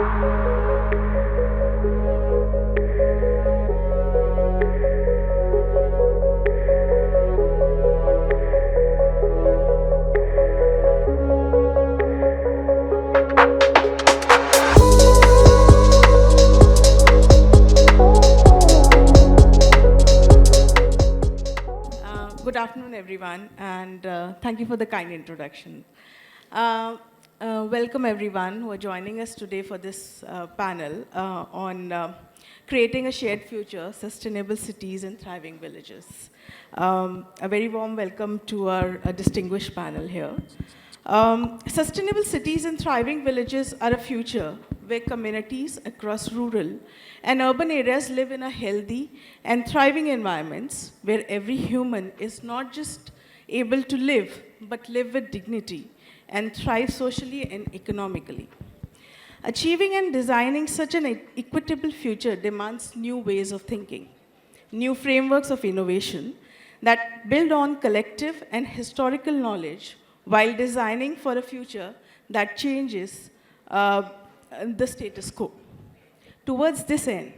Good afternoon, everyone, and thank you for the kind introduction. Uh, Welcome, everyone who are joining us today for this panel on creating a shared future, sustainable cities, and thriving villages. A very warm welcome to our distinguished panel here. Sustainable cities and thriving villages are a future where communities across rural and urban areas live in a healthy and thriving environments where every human is not just able to live, but live with dignity and thrive socially and economically. Achieving and designing such an equitable future demands new ways of thinking, new frameworks of innovation that build on collective and historical knowledge while designing for a future that changes the status quo. Towards this end,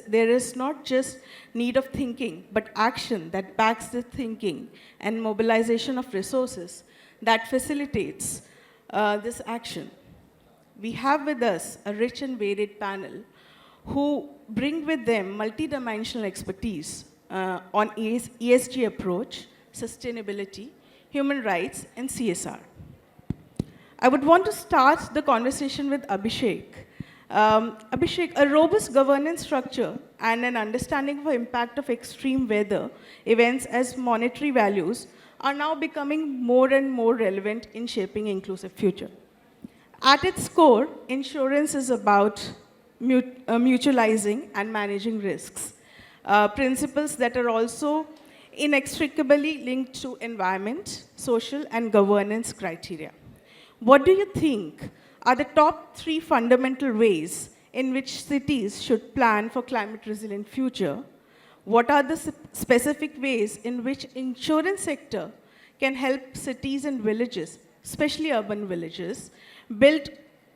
there is not just need of thinking, but action that backs the thinking and mobilization of resources that facilitates this action. We have with us a rich and varied panel who bring with them multidimensional expertise on ESG approach, sustainability, human rights, and CSR. I would want to start the conversation with Abhishek. Abhishek, a robust governance structure and an understanding of the impact of extreme weather events as monetary values are now becoming more and more relevant in shaping inclusive future. At its core, insurance is about mutualizing and managing risks, principles that are also inextricably linked to environment, social, and governance criteria. What do you think are the top three fundamental ways in which cities should plan for climate resilient future? What are the specific ways in which insurance sector can help cities and villages, especially urban villages, build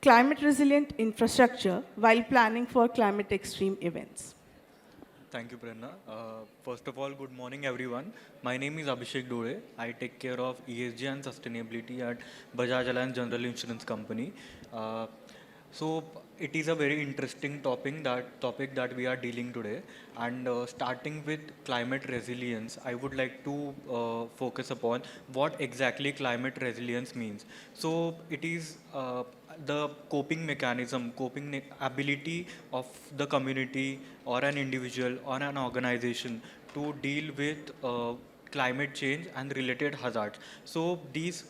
climate resilient infrastructure while planning for climate extreme events? Thank you, Prerna. First of all, good morning, everyone. My name is Abhishek Dole. I take care of ESG and sustainability at Bajaj Allianz General Insurance Company. Uh, so it is a very interesting topic that we are dealing today. And starting with climate resilience, I would like to focus upon what exactly climate resilience means. So it is the coping ability of the community or an individual or an organization to deal with climate change and related hazards. So these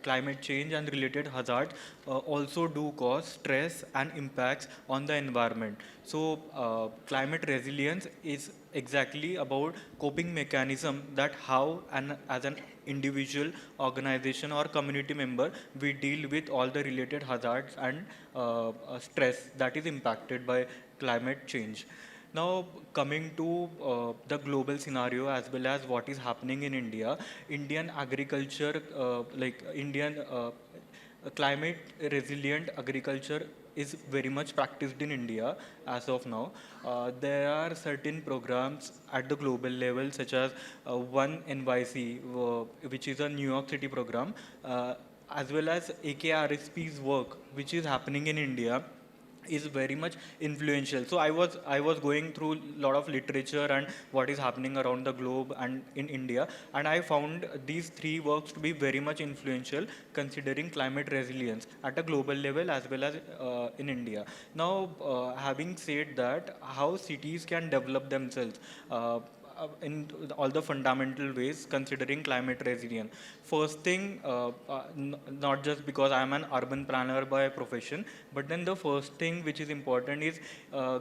climate change and related hazards also do cause stress and impacts on the environment. So climate resilience is exactly about coping mechanism that how and as an individual, organization or community member we deal with all the related hazards and stress that is impacted by climate change. Now, coming to the global scenario as well as what is happening in India, Indian agriculture, like Indian climate resilient agriculture is very much practiced in India as of now. There are certain programs at the global level, such as One NYC, which is a New York City program, as well as AKRSP's work, which is happening in India is very much influential. So I was going through a lot of literature and what is happening around the globe and in India, and I found these three works to be very much influential considering climate resilience at a global level as well as in India. Now, having said that, how cities can develop themselves in all the fundamental ways considering climate resilience. First thing, not just because I am an urban planner by profession, but then the first thing which is important is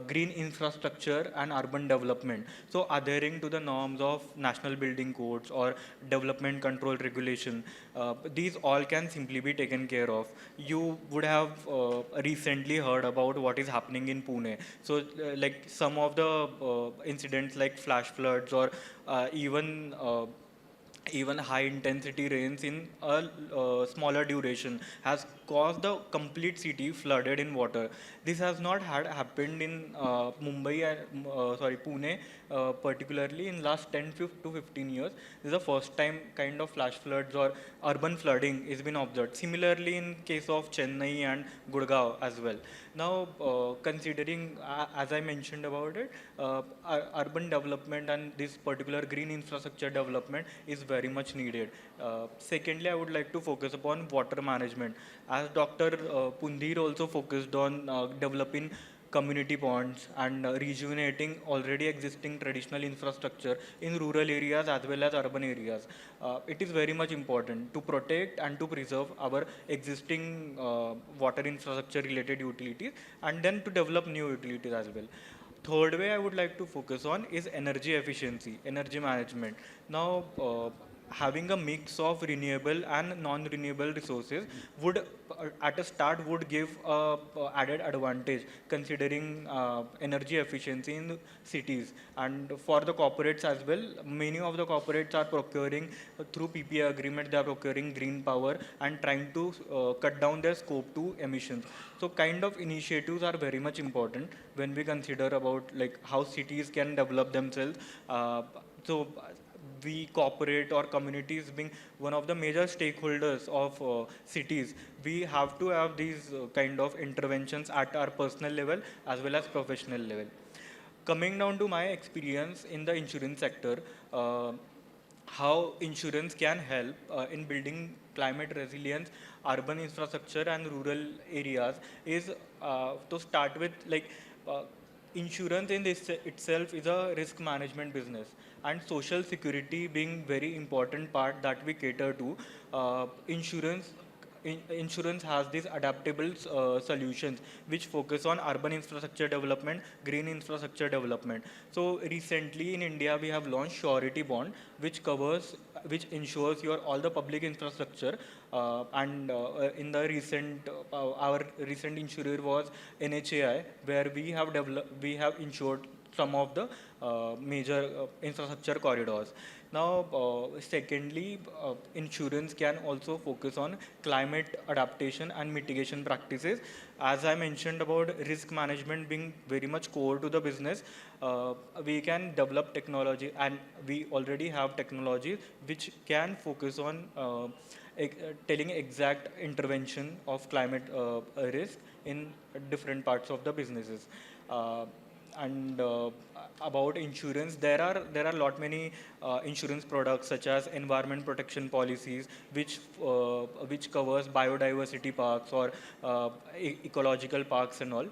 green infrastructure and urban development. So adhering to the norms of national building codes or development control regulation, these all can simply be taken care of. You would have recently heard about what is happening in Pune. So like some of the incidents like flash floods or even high intensity rains in a smaller duration has caused the complete city flooded in water. This has not had happened in Mumbai and Pune, particularly in last 10 to 15 years. This is the first time kind of flash floods or urban flooding is been observed. Similarly, in case of Chennai and Gurgaon as well. Now, considering, as I mentioned about it, urban development and this particular green infrastructure development is very much needed. Secondly, I would like to focus upon water management. As Dr. Pundhir also focused on developing community ponds and rejuvenating already existing traditional infrastructure in rural areas as well as urban areas. It is very much important to protect and to preserve our existing water infrastructure related utilities and then to develop new utilities as well. Third way I would like to focus on is energy efficiency, energy management. Now, having a mix of renewable and non-renewable resources would at a start would give added advantage considering energy efficiency in cities, and for the corporates as well. Many of the corporates are procuring through PPA agreement, they are procuring green power and trying to cut down their scope 2 emissions. So kind of initiatives are very much important when we consider about like how cities can develop themselves. So we corporate or communities being one of the major stakeholders of cities, we have to have these kind of interventions at our personal level as well as professional level. Coming down to my experience in the insurance sector, uh, how insurance can help in building climate resilience, urban infrastructure and rural areas is to start with like uh, insurance in this itself is a risk management business, and social security being very important part that we cater to. Insurance has these adaptable solutions which focus on urban infrastructure development, green infrastructure development. So recently in India we have launched surety bond, which ensures your all the public infrastructure. And in the recent our recent insurer was NHAI, where we have insured some of the major infrastructure corridors. Now, secondly, insurance can also focus on climate adaptation and mitigation practices. As I mentioned about risk management being very much core to the business, we can develop technology, and we already have technology which can focus on telling exact intervention of climate risk in different parts of the businesses. Uh, and about insurance, there are lot many insurance products such as environment protection policies, which covers biodiversity parks or ecological parks and all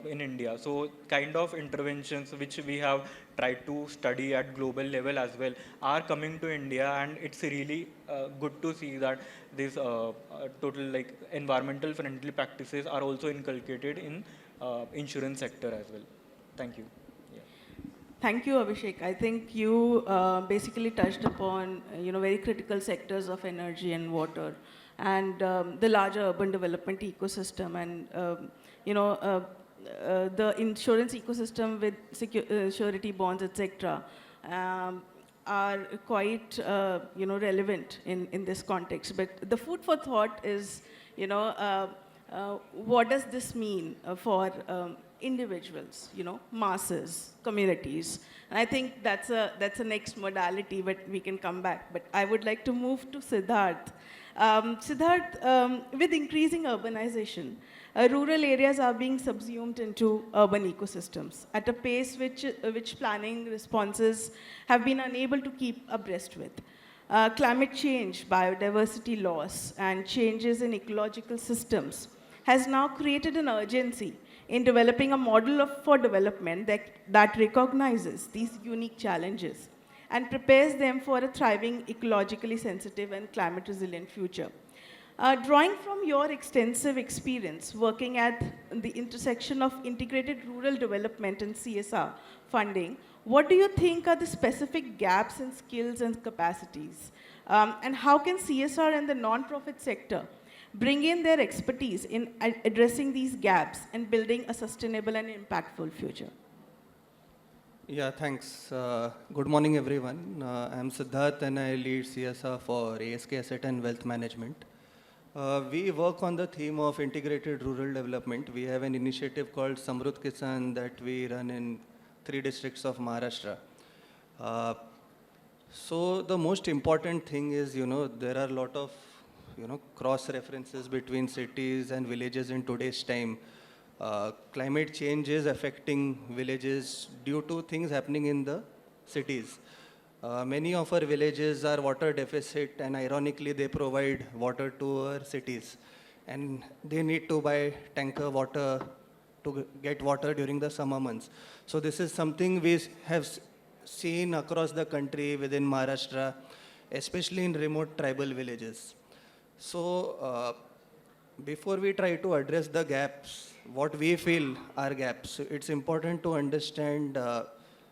in India. So kind of interventions which we have tried to study at global level as well are coming to India, and it's really good to see that these total like environmental friendly practices are also inculcated in insurance sector as well. Thank you. Yeah. Thank you, Abhishek. I think you basically touched upon, very critical sectors of energy and water, and the larger urban development ecosystem, and the insurance ecosystem with surety bonds, etc. Um, are quite, relevant in this context. But the food for thought is, what does this mean for individuals, masses, communities? And I think that's a next modality, but we can come back. But I would like to move to Siddharth. Siddharth, with increasing urbanization, rural areas are being subsumed into urban ecosystems at a pace which planning responses have been unable to keep abreast with. Climate change, biodiversity loss, and changes in ecological systems has now created an urgency in developing a model for development that recognizes these unique challenges and prepares them for a thriving, ecologically sensitive, and climate resilient future. Drawing from your extensive experience working at the intersection of integrated rural development and CSR funding, what do you think are the specific gaps in skills and capacities? And how can CSR and the nonprofit sector bring in their expertise in addressing these gaps and building a sustainable and impactful future? Yeah, thanks. Good morning, everyone. I'm Siddharth and I lead CSR for ASK Asset and Wealth Management. We work on the theme of integrated rural development. We have an initiative called Samruddh Kisan that we run in 3 districts of Maharashtra. Uh, so the most important thing is, there are a lot of, cross references between cities and villages in today's time. Climate change is affecting villages due to things happening in the cities. Many of our villages are water deficit, and ironically they provide water to our cities. And they need to buy tanker water to get water during the summer months. So this is something we have seen across the country within Maharashtra, especially in remote tribal villages. So before we try to address the gaps, what we feel are gaps, it's important to understand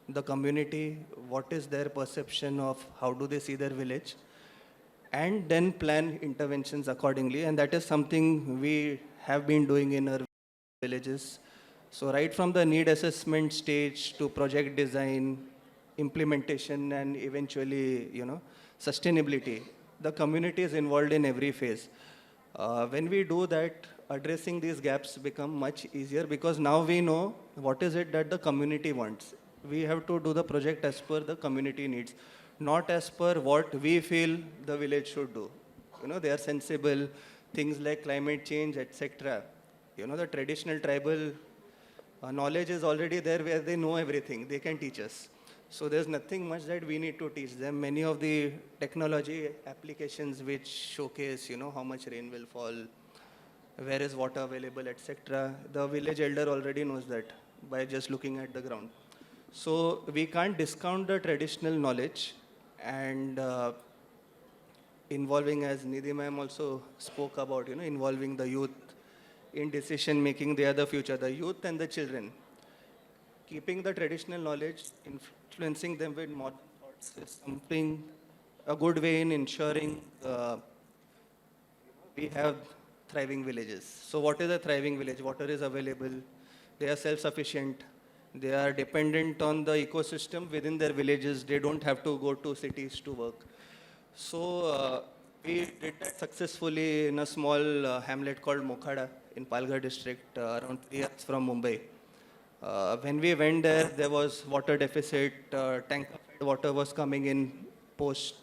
the community, what is their perception of how do they see their village, and then plan interventions accordingly. And that is something we have been doing in our villages. So right from the need assessment stage to project design, implementation, and eventually, sustainability, the community is involved in every phase. When we do that, addressing these gaps become much easier because now we know what is it that the community wants. We have to do the project as per the community needs, not as per what we feel the village should do. They are sensible, things like climate change, etc. The traditional tribal knowledge is already there where they know everything. They can teach us. So there's nothing much that we need to teach them. Many of the technology applications which showcase, how much rain will fall, where is water available, etc. The village elder already knows that by just looking at the ground. So we can't discount the traditional knowledge, and involving, as Nidhi ma'am also spoke about, involving the youth in decision making. They are the future, the youth and the children. Keeping the traditional knowledge, influencing them with modern thoughts is something, a good way in ensuring we have thriving villages. So what is a thriving village? Water is available. They are self-sufficient. They are dependent on the ecosystem within their villages. They don't have to go to cities to work. So we did that successfully in a small hamlet called Mokhada in Palghar district, around 3 hours from Mumbai. When we went there, there was water deficit. Tanker water was coming in post,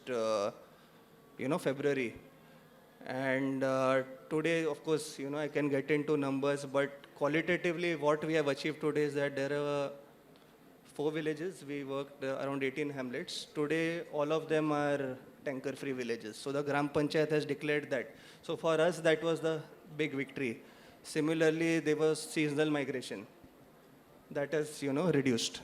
February. And today, of course, I can get into numbers, but qualitatively, what we have achieved today is that there are 4 villages. We worked around 18 hamlets. Today, all of them are tanker-free villages. So the Gram Panchayat has declared that. So for us, that was the big victory. Similarly, there was seasonal migration. That has, reduced.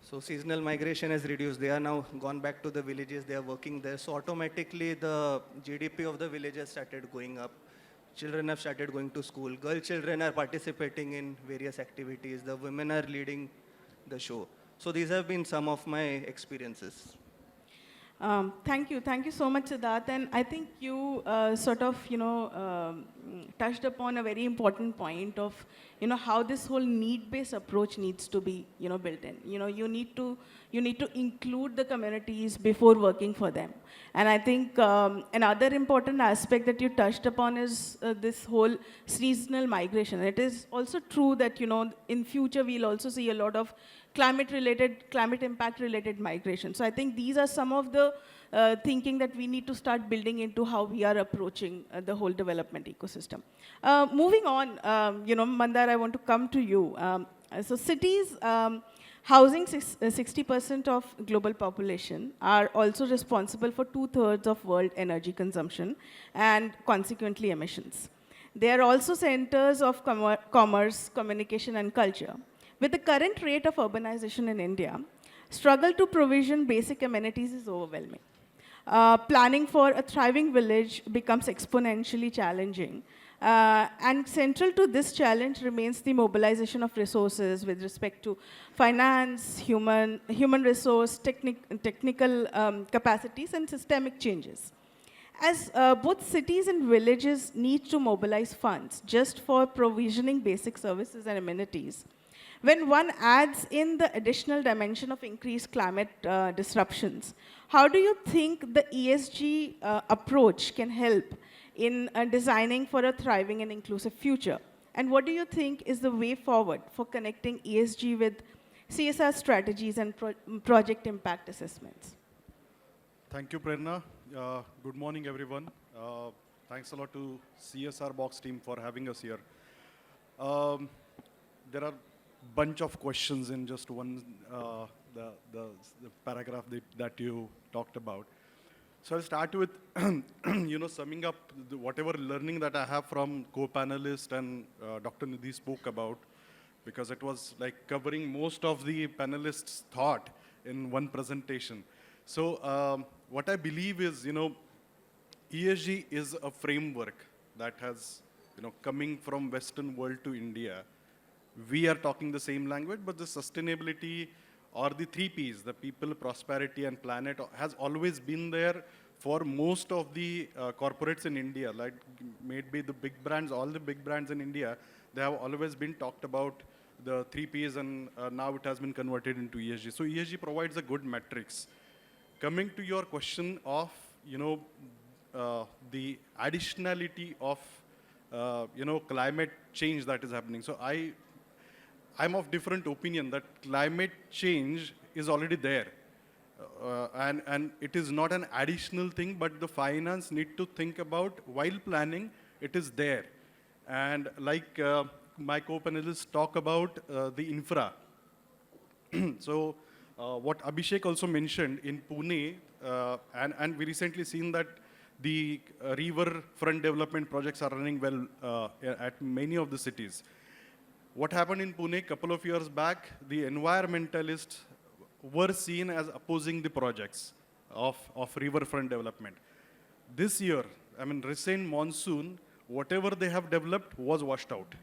So seasonal migration has reduced. They are now gone back to the villages. They are working there. So automatically, the GDP of the village has started going up. Children have started going to school. Girl children are participating in various activities. The women are leading the show. So these have been some of my experiences. Thank you so much, Siddharth. And I think you touched upon a very important point of, how this whole need-based approach needs to be, built in. You need to include the communities before working for them. And I think another important aspect that you touched upon is this whole seasonal migration. It is also true that, in future we'll also see a lot of climate impact related migration. So I think these are some of the thinking that we need to start building into how we are approaching the whole development ecosystem. Moving on, Mandar, I want to come to you. So cities housing 60% of global population are also responsible for 2/3 of world energy consumption and consequently emissions. They are also centers of commerce, communication, and culture. With the current rate of urbanization in India, struggle to provision basic amenities is overwhelming. Planning for a thriving village becomes exponentially challenging. And central to this challenge remains the mobilization of resources with respect to finance, human resource, technical capacities, and systemic changes. As both cities and villages need to mobilize funds just for provisioning basic services and amenities, when one adds in the additional dimension of increased climate disruptions, how do you think the ESG approach can help in designing for a thriving and inclusive future? And what do you think is the way forward for connecting ESG with CSR strategies and project impact assessments? Thank you, Prerna. Good morning, everyone. Thanks a lot to CSR Box team for having us here. There are bunch of questions in just one, the paragraph that you talked about. So I'll start with, summing up whatever learning that I have from co-panelist and Dr. Nidhi spoke about, because it was like covering most of the panelists' thought in one presentation. So what I believe is, ESG is a framework that has, coming from Western world to India. We are talking the same language, but the sustainability or the 3 Ps, the people, prosperity, and planet, has always been there for most of the corporates in India. Like maybe the big brands, all the big brands in India, they have always been talked about the 3 Ps, and now it has been converted into ESG. So ESG provides a good metrics. Coming to your question of, the additionality of, climate change that is happening. So I'm of different opinion that climate change is already there. And it is not an additional thing, but the finance need to think about while planning, it is there. And like my co-panelists talk about the infra. So what Abhishek also mentioned in Pune, and we recently seen that the river front development projects are running well at many of the cities. What happened in Pune a couple of years back, the environmentalists were seen as opposing the projects of riverfront development. This year, recent monsoon, whatever they have developed was washed out.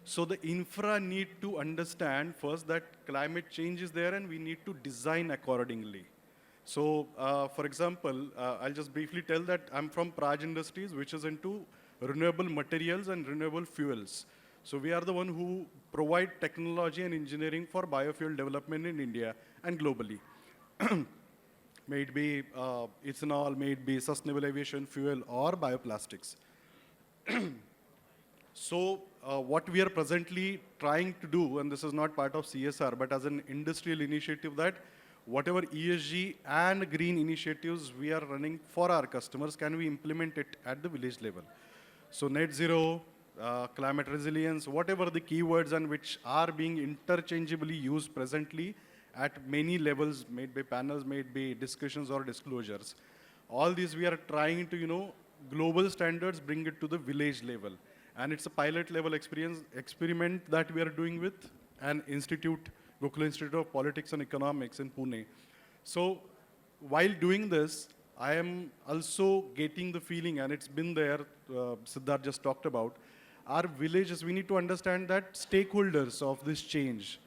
So the infra need to understand first that climate change is there and we need to design accordingly. So for example, I'll just briefly tell that I'm from Praj Industries, which is into renewable materials and renewable fuels. So we are the one who provide technology and engineering for biofuel development in India and globally. May it be ethanol, may it be sustainable aviation fuel or bioplastics. So what we are presently trying to do, and this is not part of CSR, but as an industrial initiative, that whatever ESG and green initiatives we are running for our customers, can we implement it at the village level? So net zero, climate resilience, whatever the keywords and which are being interchangeably used presently at many levels, may it be panels, may it be discussions or disclosures. All these we are trying to, global standards, bring it to the village level. And it's a pilot level experiment that we are doing with an institute, Gokul Institute of Politics and Economics in Pune. So while doing this, I am also getting the feeling, and it's been there, Siddharth just talked about, our villages, we need to understand that stakeholders of this change,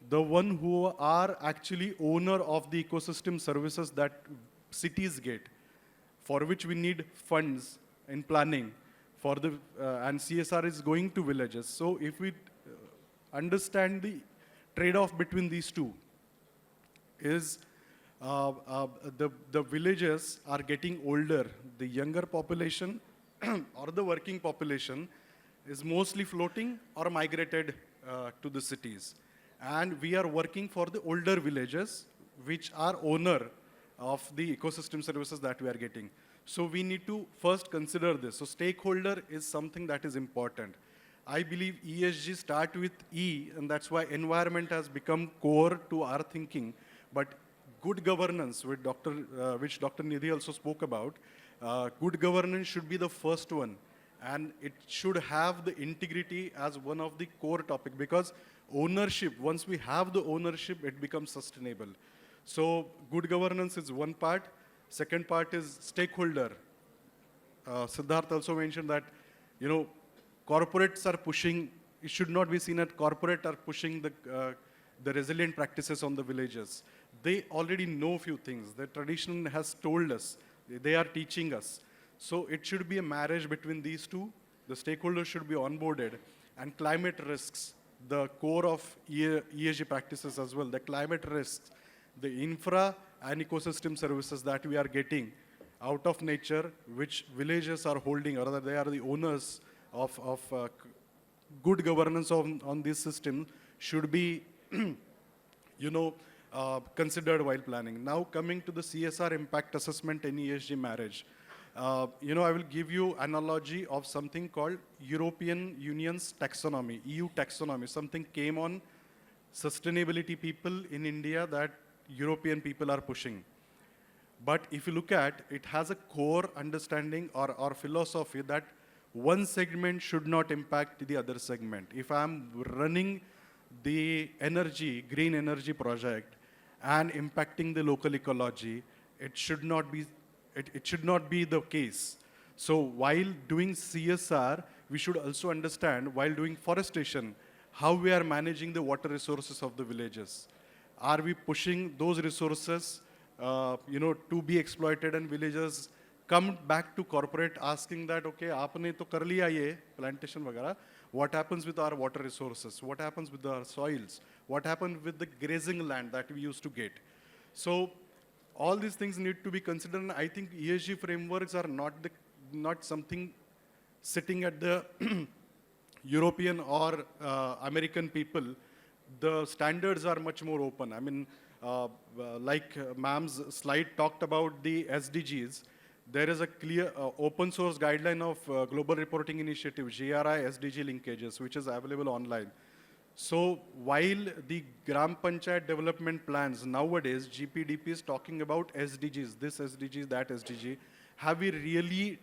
the one who are actually owner of the ecosystem services that cities get, for which we need funds in planning, for the, and CSR is going to villages. So if we understand the trade-off between these two, is the villages are getting older. The younger population or the working population is mostly floating or migrated to the cities. And we are working for the older villages, which are owner of the ecosystem services that we are getting. So we need to first consider this. So stakeholder is something that is important. I believe ESG start with E, and that's why environment has become core to our thinking. But good governance, which Dr. Nidhi also spoke about, good governance should be the first one. And it should have the integrity as one of the core topic, because ownership, once we have the ownership, it becomes sustainable. So good governance is one part. Second part is stakeholder. Siddharth also mentioned that, corporates are pushing, it should not be seen as corporate are pushing the resilient practices on the villages. They already know few things. The tradition has told us. They are teaching us. So it should be a marriage between these two. The stakeholders should be onboarded. And climate risks, the core of ESG practices as well. The climate risks, the infra and ecosystem services that we are getting out of nature, which villages are holding, or rather they are the owners of good governance on this system, should be considered while planning. Now coming to the CSR impact assessment in ESG marriage. I will give you analogy of something called European Union's taxonomy, EU taxonomy. Something came on sustainability people in India that European people are pushing. But if you look at, it has a core understanding or philosophy that one segment should not impact the other segment. If I'm running the green energy project and impacting the local ecology, it should not be the case. So while doing CSR, we should also understand, while doing forestation, how we are managing the water resources of the villages. Are we pushing those resources to be exploited, and villagers come back to corporate asking that, okay, aapne to kar liya ye plantation वगैरह, what happens with our water resources? What happens with our soils? What happens with the grazing land that we used to get? So all these things need to be considered, and I think ESG frameworks are not something sitting at the European or American people. The standards are much more open. I mean, like ma'am's slide talked about the SDGs, there is a clear open source guideline of Global Reporting Initiative, GRI SDG linkages, which is available online. So while the Gram Panchayat development plans nowadays, GPDP is talking about SDGs, this SDG, that SDG, have we really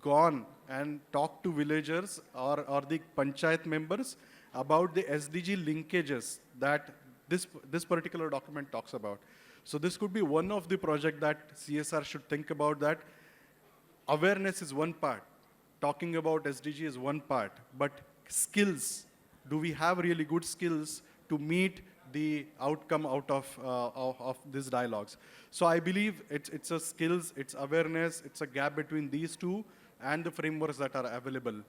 gone and talked to villagers or the Panchayat members about the SDG linkages that this particular document talks about? So this could be one of the projects that CSR should think about. That awareness is one part, talking about SDG is one part, but skills, do we have really good skills to meet the outcome out of these dialogues? So I believe it's a skills, it's awareness, it's a gap between these two and the frameworks that are available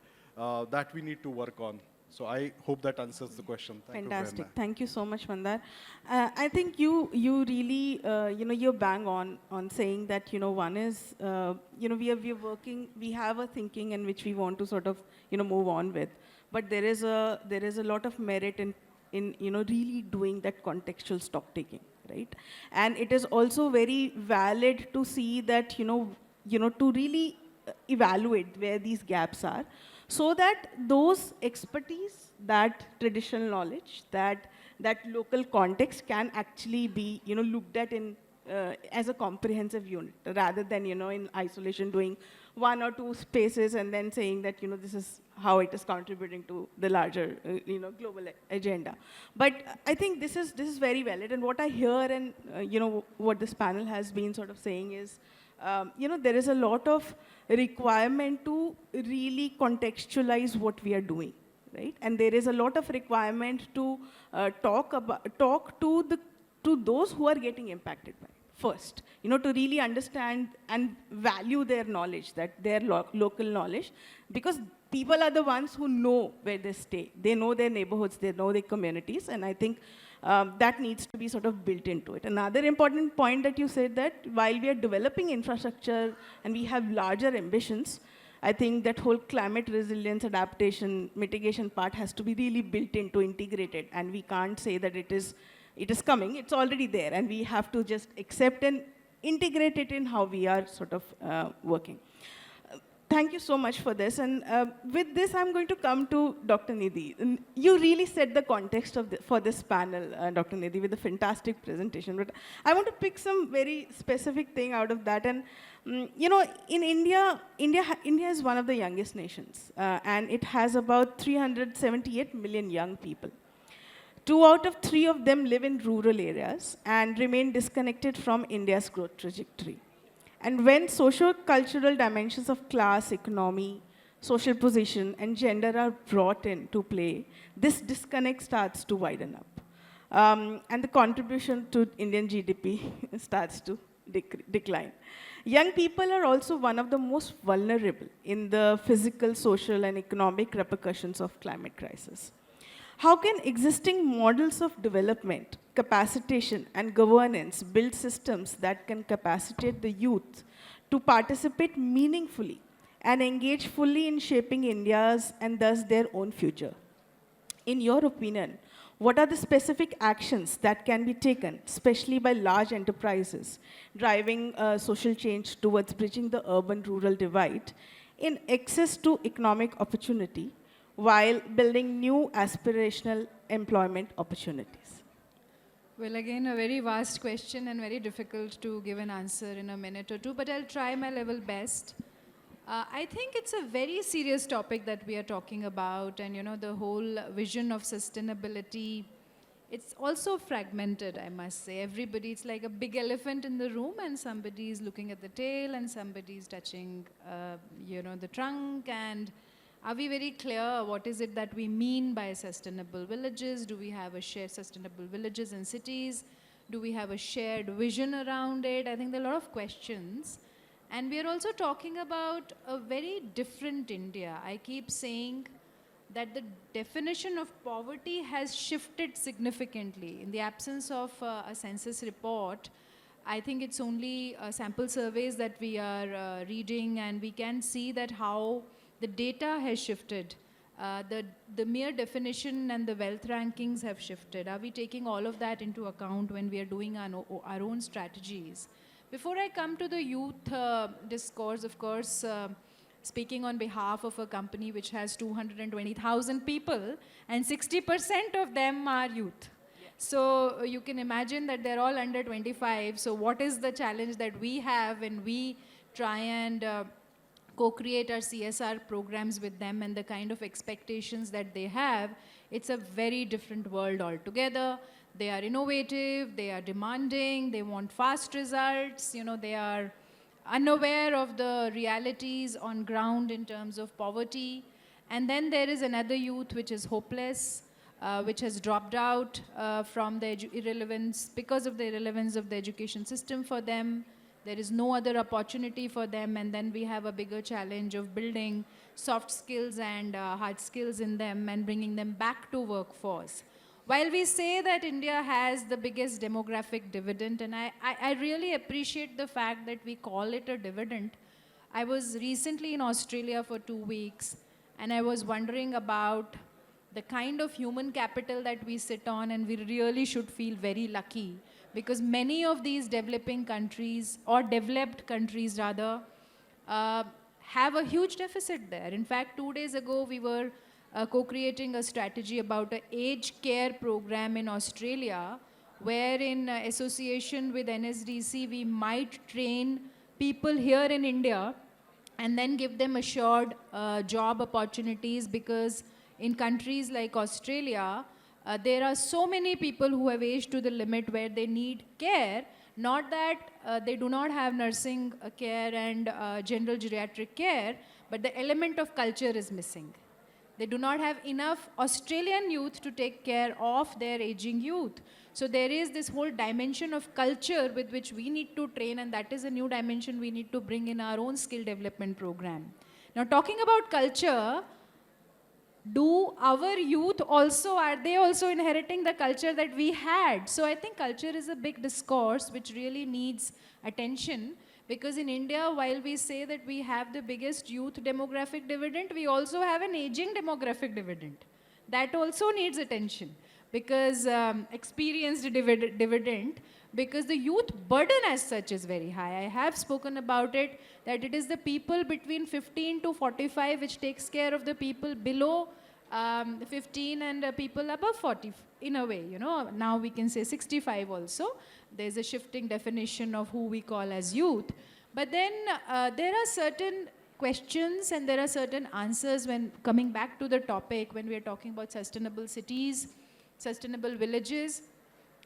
that we need to work on. So I hope that answers the question. Thank Fantastic. you, Prerna. Thank you so much, Mandar. I think you really, you're bang on saying that, one is, we are working, we have a thinking in which we want to sort of, move on with. But there is a lot of merit in really doing that contextual stock taking, right? And it is also very valid to see that, to really evaluate where these gaps are, so that those expertise, that traditional knowledge, that local context can actually be, looked at in as a comprehensive unit, rather than, in isolation doing one or two spaces and then saying that, this is how it is contributing to the larger, global agenda. But I think this is very valid. And what I hear and, what this panel has been sort of saying is, there is a lot of requirement to really contextualize what we are doing, right? And there is a lot of requirement to talk to those who are getting impacted by it first, to really understand and value their knowledge, that their local knowledge, because people are the ones who know where they stay. They know their neighborhoods, they know their communities, and I think that needs to be sort of built into it. Another important point that you said, that while we are developing infrastructure and we have larger ambitions, I think that whole climate resilience, adaptation, mitigation part has to be really built into, integrated, and we can't say that it is coming, it's already there, and we have to just accept and integrate it in how we are sort of working. Thank you so much for this. And with this, I'm going to come to Dr. Nidhi. And you really set the context for this panel, Dr. Nidhi, with a fantastic presentation. But I want to pick some very specific thing out of that. And in India is one of the youngest nations, and it has about 378 million young people. 2 out of 3 of them live in rural areas and remain disconnected from India's growth trajectory. And when socio-cultural dimensions of class, economy, social position, and gender are brought into play, this disconnect starts to widen up. And the contribution to Indian GDP starts to decline. Young people are also one of the most vulnerable in the physical, social, and economic repercussions of climate crisis. How can existing models of development, capacitation, and governance build systems that can capacitate the youth to participate meaningfully and engage fully in shaping India's and thus their own future? In your opinion, what are the specific actions that can be taken, especially by large enterprises, driving social change towards bridging the urban-rural divide in access to economic opportunity while building new aspirational employment opportunities? Well, again, a very vast question and very difficult to give an answer in a minute or two, but I'll try my level best. I think it's a very serious topic that we are talking about, and the whole vision of sustainability. It's also fragmented, I must say. Everybody, it's like a big elephant in the room, and somebody is looking at the tail, and somebody is touching, the trunk. And are we very clear what is it that we mean by sustainable villages? Do we have a shared sustainable villages and cities? Do we have a shared vision around it? I think there are a lot of questions. And we are also talking about a very different India. I keep saying that the definition of poverty has shifted significantly. In the absence of a census report, I think it's only sample surveys that we are reading, and we can see that how the data has shifted. The mere definition and the wealth rankings have shifted. Are we taking all of that into account when we are doing our own strategies? Before I come to the youth discourse, of course, speaking on behalf of a company which has 220,000 people, and 60% of them are youth. So you can imagine that they're all under 25. So what is the challenge that we have when we try and co-create our CSR programs with them, and the kind of expectations that they have? It's a very different world altogether. They are innovative, they are demanding, they want fast results, they are unaware of the realities on ground in terms of poverty. And then there is another youth which is hopeless, which has dropped out from the irrelevance, because of the irrelevance of the education system for them. There is no other opportunity for them, and then we have a bigger challenge of building soft skills and hard skills in them and bringing them back to workforce. While we say that India has the biggest demographic dividend, and I really appreciate the fact that we call it a dividend. I was recently in Australia for 2 weeks, and I was wondering about the kind of human capital that we sit on, and we really should feel very lucky, because many of these developing countries, or developed countries rather, have a huge deficit there. In fact, 2 days ago, we were co-creating a strategy about an aged care program in Australia, where in association with NSDC, we might train people here in India and then give them assured job opportunities, because in countries like Australia, there are so many people who have aged to the limit where they need care. Not that they do not have nursing care and general geriatric care, but the element of culture is missing. They do not have enough Australian youth to take care of their aging youth. So there is this whole dimension of culture with which we need to train, and that is a new dimension we need to bring in our own skill development program. Now, talking about culture, do our youth also, are they also inheriting the culture that we had? So I think culture is a big discourse which really needs attention. Because in India, while we say that we have the biggest youth demographic dividend, we also have an aging demographic dividend. That also needs attention, because experienced dividend, because the youth burden as such is very high. I have spoken about it, that it is the people between 15 to 45 which takes care of the people below 15 and people above 40, in a way. Now we can say 65 also. There's a shifting definition of who we call as youth. But then there are certain questions and there are certain answers when coming back to the topic, when we are talking about sustainable cities, sustainable villages.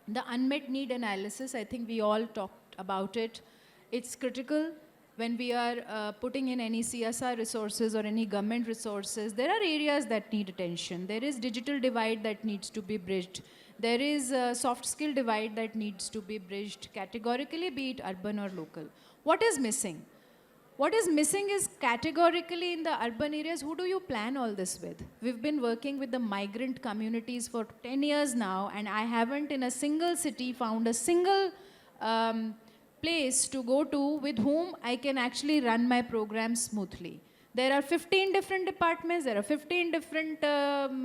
The unmet need analysis, I think we all talked about it. It's critical when we are putting in any CSR resources or any government resources. There are areas that need attention. There is digital divide that needs to be bridged. There is a soft skill divide that needs to be bridged categorically, be it urban or local. What is missing? What is missing is categorically in the urban areas, who do you plan all this with? We've been working with the migrant communities for 10 years now, and I haven't in a single city found a single place to go to with whom I can actually run my program smoothly. There are 15 different departments, there are 15 different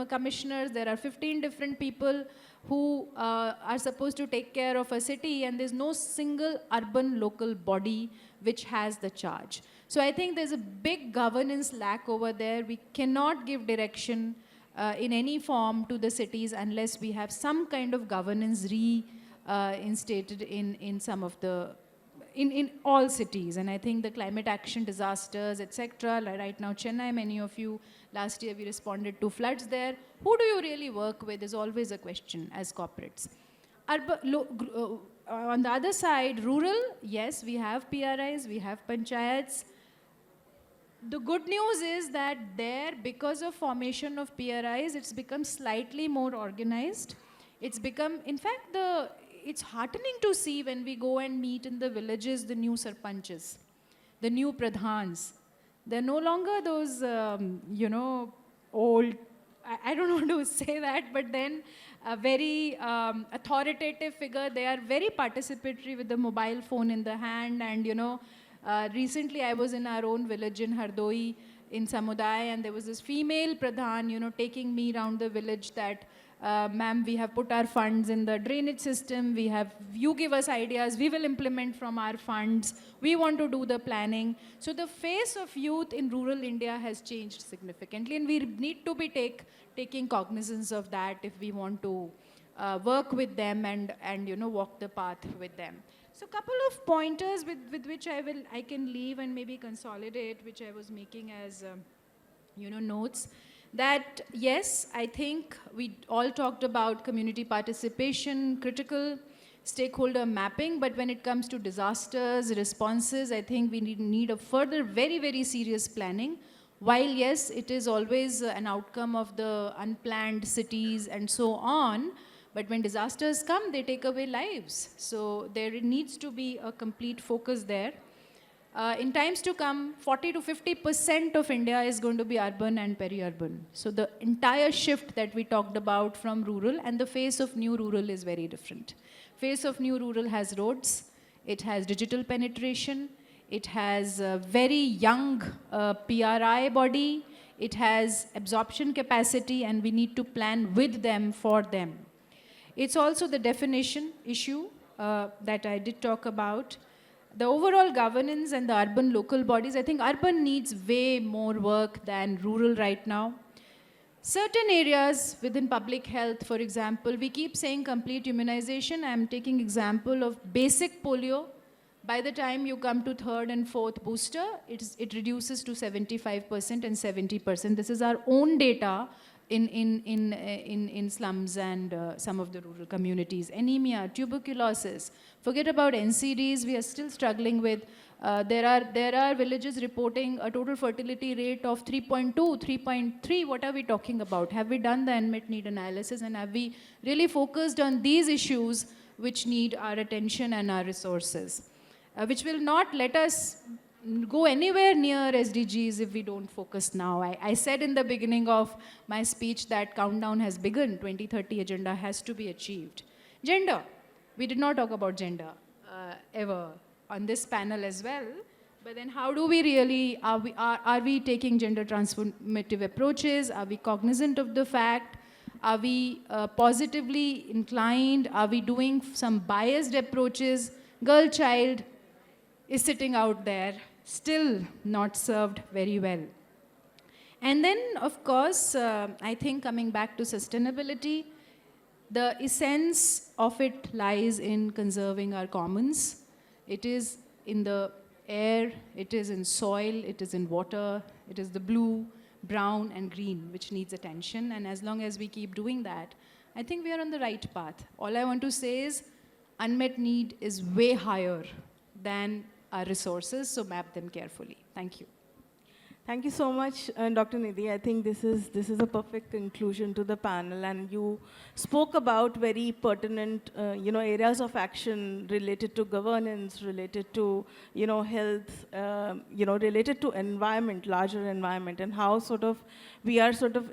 commissioners, there are 15 different people who are supposed to take care of a city, and there's no single urban local body which has the charge. So I think there's a big governance lack over there. We cannot give direction in any form to the cities unless we have some kind of governance reinstated in some of the in all cities. And I think the climate action disasters, etc. Right now, Chennai, many of you, last year we responded to floods there. Who do you really work with is always a question as corporates. On the other side, rural, yes, we have PRIs, we have panchayats. The good news is that there, because of formation of PRIs, it's become slightly more organized. It's become, in fact, it's heartening to see when we go and meet in the villages the new sarpanches, the new pradhans. They're no longer those, old, I don't want to say that, but then a very authoritative figure. They are very participatory with the mobile phone in the hand. And, recently I was in our own village in Hardoi, in Samudai, and there was this female pradhan, taking me around the village that, ma'am, we have put our funds in the drainage system, you give us ideas, we will implement from our funds, we want to do the planning. So the face of youth in rural India has changed significantly, and we need to be taking cognizance of that if we want to work with them and walk the path with them. So a couple of pointers with which I can leave and maybe consolidate, which I was making as notes. That yes, I think we all talked about community participation, critical stakeholder mapping, but when it comes to disasters, responses, I think we need a further very, very serious planning. While yes, it is always an outcome of the unplanned cities and so on, but when disasters come, they take away lives. So there needs to be a complete focus there. In times to come, 40 to 50% of India is going to be urban and peri-urban. So the entire shift that we talked about from rural, and the face of new rural is very different. Face of new rural has roads, it has digital penetration, it has a very young PRI body, it has absorption capacity, and we need to plan with them, for them. It's also the definition issue that I did talk about. The overall governance and the urban local bodies, I think urban needs way more work than rural right now. Certain areas within public health, for example, we keep saying complete immunization. I'm taking example of basic polio. By the time you come to third and fourth booster, it reduces to 75% and 70%. This is our own data in slums and some of the rural communities. Anemia, tuberculosis. Forget about NCDs, we are still struggling with. There are villages reporting a total fertility rate of 3.2, 3.3. What are we talking about? Have we done the unmet need analysis, and have we really focused on these issues which need our attention and our resources? Which will not let us go anywhere near SDGs if we don't focus now. I said in the beginning of my speech that countdown has begun, 2030 agenda has to be achieved. Gender, we did not talk about gender ever on this panel as well, but then how do we really, are we taking gender transformative approaches? Are we cognizant of the fact? Are we positively inclined? Are we doing some biased approaches? Girl child is sitting out there, still not served very well. And then, of course, I think coming back to sustainability, the essence of it lies in conserving our commons. It is in the air, it is in soil, it is in water, it is the blue, brown, and green, which needs attention. And as long as we keep doing that, I think we are on the right path. All I want to say is unmet need is way higher than our resources, so map them carefully. Thank you. Thank you so much, Dr. Nidhi. I think this is a perfect conclusion to the panel, and you spoke about very pertinent, areas of action related to governance, related to, health, related to environment, larger environment, and how sort of we are sort of,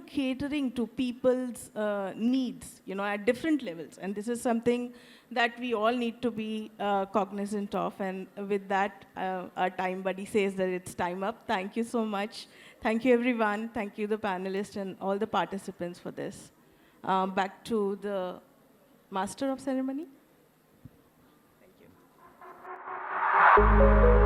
catering to people's needs, at different levels, and this is something that we all need to be cognizant of. And with that, our time buddy says that it's time up. Thank you so much. Thank you, everyone. Thank you, the panelists and all the participants for this. Back to the master of ceremony. Thank you.